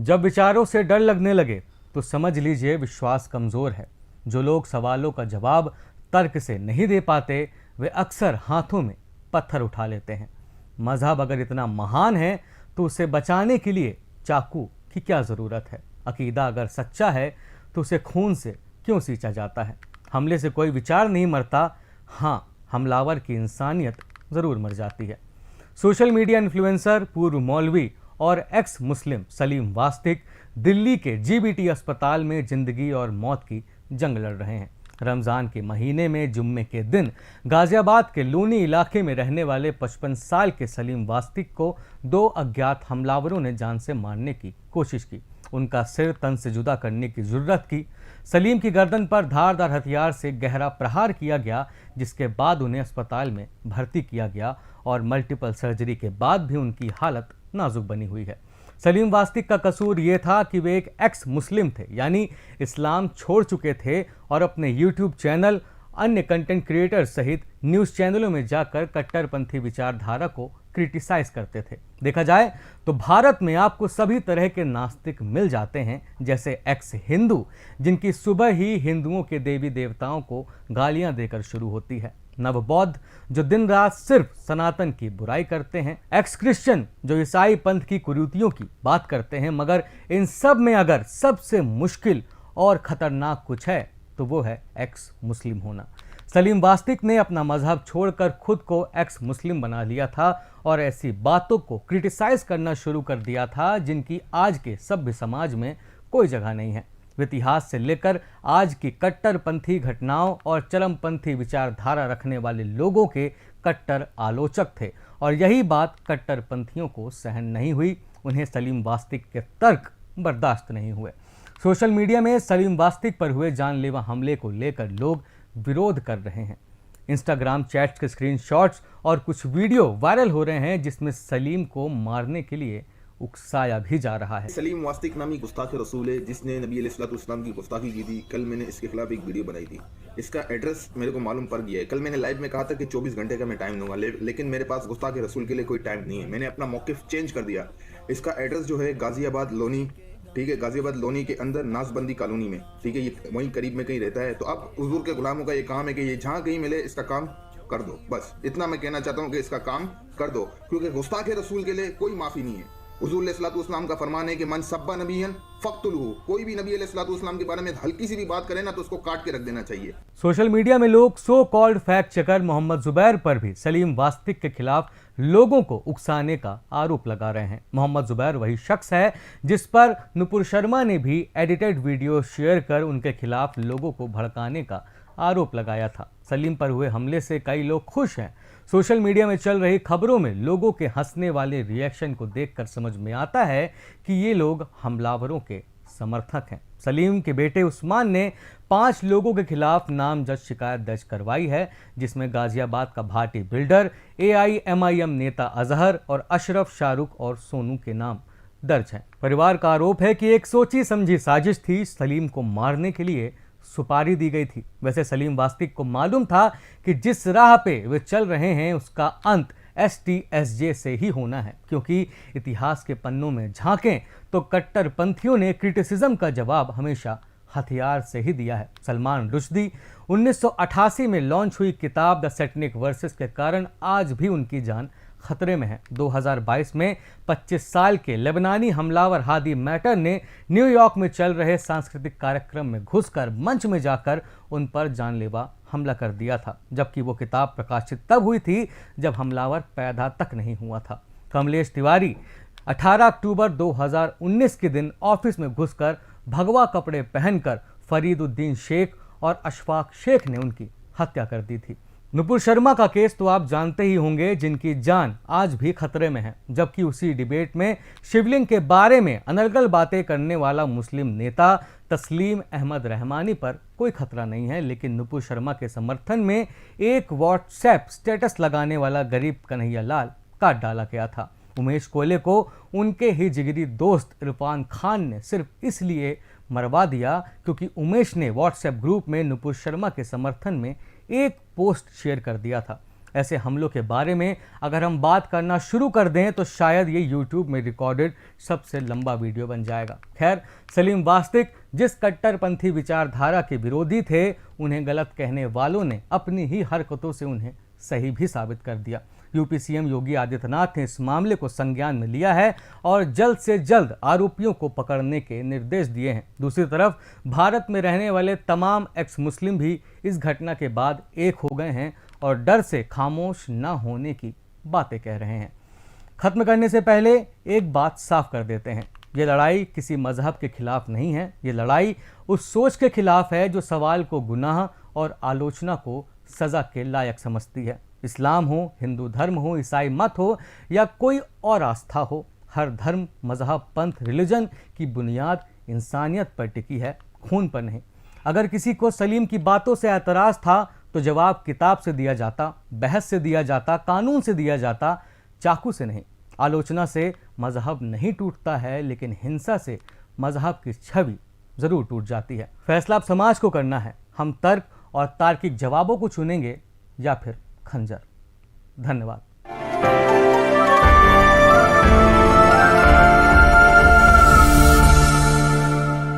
जब विचारों से डर लगने लगे तो समझ लीजिए विश्वास कमजोर है। जो लोग सवालों का जवाब तर्क से नहीं दे पाते वे अक्सर हाथों में पत्थर उठा लेते हैं। मजहब अगर इतना महान है तो उसे बचाने के लिए चाकू की क्या जरूरत है? अकीदा अगर सच्चा है तो उसे खून से क्यों सींचा जाता है? हमले से कोई विचार नहीं मरता, हाँ, हमलावर की इंसानियत जरूर मर जाती है। सोशल मीडिया इन्फ्लुएंसर, पूर्व मौलवी और एक्स मुस्लिम सलीम वास्तिक दिल्ली के जीबीटी अस्पताल में जिंदगी और मौत की जंग लड़ रहे हैं। रमज़ान के महीने में जुम्मे के दिन गाजियाबाद के लोनी इलाके में रहने वाले 55 साल के सलीम वास्तिक को 2 अज्ञात हमलावरों ने जान से मारने की कोशिश की। उनका सिर तन से जुदा करने की जुर्रत की। सलीम की गर्दन पर धारदार हथियार से गहरा प्रहार किया गया, जिसके बाद उन्हें अस्पताल में भर्ती किया गया और मल्टीपल सर्जरी के बाद भी उनकी हालत नाजुक बनी हुई है। सलीम वास्तिक का कसूर ये था कि वे एक एक्स मुस्लिम थे, यानी इस्लाम छोड़ चुके थे और अपने यूट्यूब चैनल, अन्य कंटेंट क्रिएटर सहित न्यूज़ चैनलों में जाकर कट्टरपंथी विचारधारा को क्रिटिसाइज करते थे। देखा जाए तो भारत में आपको सभी तरह के नास्तिक मिल जाते हैं, जैसे एक्स हिंदू जिनकी सुबह ही हिंदुओं के देवी देवताओं को गालियां देकर शुरू होती है, नवबौद्ध जो दिन रात सिर्फ सनातन की बुराई करते हैं, एक्स क्रिश्चियन जो ईसाई पंथ की कुरीतियों की बात करते हैं। मगर इन सब में अगर सबसे मुश्किल और खतरनाक कुछ है तो वो है एक्स मुस्लिम होना। सलीम वास्तिक ने अपना मजहब छोड़कर खुद को एक्स मुस्लिम बना लिया था और ऐसी बातों को क्रिटिसाइज करना शुरू कर दिया था जिनकी आज के सभ्य समाज में कोई जगह नहीं है। वे इतिहास से लेकर आज की कट्टरपंथी घटनाओं और चरमपंथी विचारधारा रखने वाले लोगों के कट्टर आलोचक थे और यही बात कट्टरपंथियों को सहन नहीं हुई। उन्हें सलीम वास्तिक के तर्क बर्दाश्त नहीं हुए। सोशल मीडिया में सलीम वास्तिक पर हुए जानलेवा हमले को लेकर लोग विरोध कर रहे हैं। इंस्टाग्राम चैट्स के स्क्रीनशॉट्स और कुछ वीडियो वायरल हो रहे हैं जिसमें सलीम को मारने के लिए उकसाया भी जा रहा है। सलीम वास्तिक नामी गुस्ताख रसूल है जिसने नबी अलैहिस्सलाम की गुस्ताखी की थी। कल मैंने इसके खिलाफ एक वीडियो बनाई थी। इसका एड्रेस मेरे को मालूम पड़ गया है। कल मैंने लाइव में कहा था कि 24 घंटे का मैं टाइम दूंगा, लेकिन मेरे पास गुस्ताख रसूल के लिए कोई टाइम नहीं है। मैंने अपना मौक़िफ़ चेंज कर दिया। इसका एड्रेस जो है गाजियाबाद लोनी, ठीक है, गाजियाबाद लोनी के अंदर नाजबंदी कॉलोनी में, ठीक है, ये वहीं करीब में कहीं रहता है। तो अब हुजूर के गुलामों का ये काम है कि ये जहाँ कहीं मिले इसका काम कर दो। बस इतना मैं कहना चाहता हूँ कि इसका काम कर दो, क्योंकि गुस्ताख रसूल के लिए कोई माफ़ी नहीं है। हुजूर अलैहिस्सलाम का फरमान है कि मन सब्बा नबियन फक्तुलहु, कोई भी नबी अलैहिस्सलाम के बारे में हल्की सी भी बात करे ना तो उसको काट के रख देना चाहिए। सोशल मीडिया में लोग so called fact checker Mohammed Zubair पर भी सलीम वास्तिक के खिलाफ लोगों को उकसाने का आरोप लगा रहे हैं। मोहम्मद जुबैर वही शख्स है जिस पर नुपुर शर्मा ने भी एडिटेड वीडियो शेयर कर उनके खिलाफ लोगों को भड़काने का आरोप लगाया था। सलीम पर हुए हमले से कई लोग खुश हैं। सोशल मीडिया में चल रही खबरों में लोगों के हंसने वाले रिएक्शन को देखकर समझ में आता है कि ये लोग हमलावरों के समर्थक हैं। सलीम के बेटे उस्मान ने 5 लोगों के खिलाफ नामजद शिकायत दर्ज करवाई है, जिसमें गाजियाबाद का भाटी बिल्डर, AIMIM नेता अजहर और अशरफ, शाहरुख और सोनू के नाम दर्ज हैं। परिवार का आरोप है कि एक सोची समझी साजिश थी। सलीम को मारने के लिए सुपारी दी गई थी। वैसे सलीम वास्तिक को मालूम था कि जिस राह पे वे चल रहे हैं उसका अंत STSJ से ही होना है, क्योंकि इतिहास के पन्नों में झांकें तो कट्टरपंथियों ने क्रिटिसिज्म का जवाब हमेशा हथियार से ही दिया है। सलमान रुश्दी 1988 में लॉन्च हुई किताब द सैटनिक वर्सेस के कारण आज भी उनकी जान खतरे में है। 2022 में 25 साल के लेबनानी हमलावर हादी मैटर ने न्यूयॉर्क में चल रहे सांस्कृतिक कार्यक्रम में घुसकर मंच में जाकर उन पर जानलेवा हमला कर दिया था, जबकि वो किताब प्रकाशित तब हुई थी जब हमलावर पैदा तक नहीं हुआ था। कमलेश तिवारी 18 अक्टूबर 2019 के दिन ऑफिस में घुसकर भगवा कपड़े पहनकर फरीदुद्दीन शेख और अशफाक शेख ने उनकी हत्या कर दी थी। नुपुर शर्मा का केस तो आप जानते ही होंगे, जिनकी जान आज भी खतरे में है, जबकि उसी डिबेट में शिवलिंग के बारे में अनर्गल बातें करने वाला मुस्लिम नेता तस्लीम अहमद रहमानी पर कोई खतरा नहीं है। लेकिन नुपुर शर्मा के समर्थन में एक व्हाट्सएप स्टेटस लगाने वाला गरीब कन्हैया लाल काट डाला गया था। उमेश कोयले को उनके ही जिगरी दोस्त इरफान खान ने सिर्फ इसलिए मरवा दिया क्योंकि उमेश ने व्हाट्सएप ग्रुप में नुपुर शर्मा के समर्थन में एक पोस्ट शेयर कर दिया था। ऐसे हमलों के बारे में अगर हम बात करना शुरू कर दें तो शायद ये YouTube में रिकॉर्डेड सबसे लंबा वीडियो बन जाएगा। खैर, सलीम वास्तिक जिस कट्टरपंथी विचारधारा के विरोधी थे, उन्हें गलत कहने वालों ने अपनी ही हरकतों से उन्हें सही भी साबित कर दिया। यूपी सीएम योगी आदित्यनाथ ने इस मामले को संज्ञान में लिया है और जल्द से जल्द आरोपियों को पकड़ने के निर्देश दिए हैं। दूसरी तरफ भारत में रहने वाले तमाम एक्स मुस्लिम भी इस घटना के बाद एक हो गए हैं और डर से खामोश न होने की बातें कह रहे हैं। खत्म करने से पहले एक बात साफ कर देते हैं, ये लड़ाई किसी मजहब के खिलाफ नहीं है। ये लड़ाई उस सोच के खिलाफ है जो सवाल को गुनाह और आलोचना को सजा के लायक समझती है। इस्लाम हो, हिंदू धर्म हो, ईसाई मत हो या कोई और आस्था हो, हर धर्म, मजहब, पंथ, रिलीजन की बुनियाद इंसानियत पर टिकी है, खून पर नहीं। अगर किसी को सलीम की बातों से एतराज़ था तो जवाब किताब से दिया जाता, बहस से दिया जाता, कानून से दिया जाता, चाकू से नहीं। आलोचना से मजहब नहीं टूटता है, लेकिन हिंसा से मजहब की छवि ज़रूर टूट जाती है। फैसला अब समाज को करना है। हम तर्क और तार्किक जवाबों को चुनेंगे या फिर खंजर। धन्यवाद।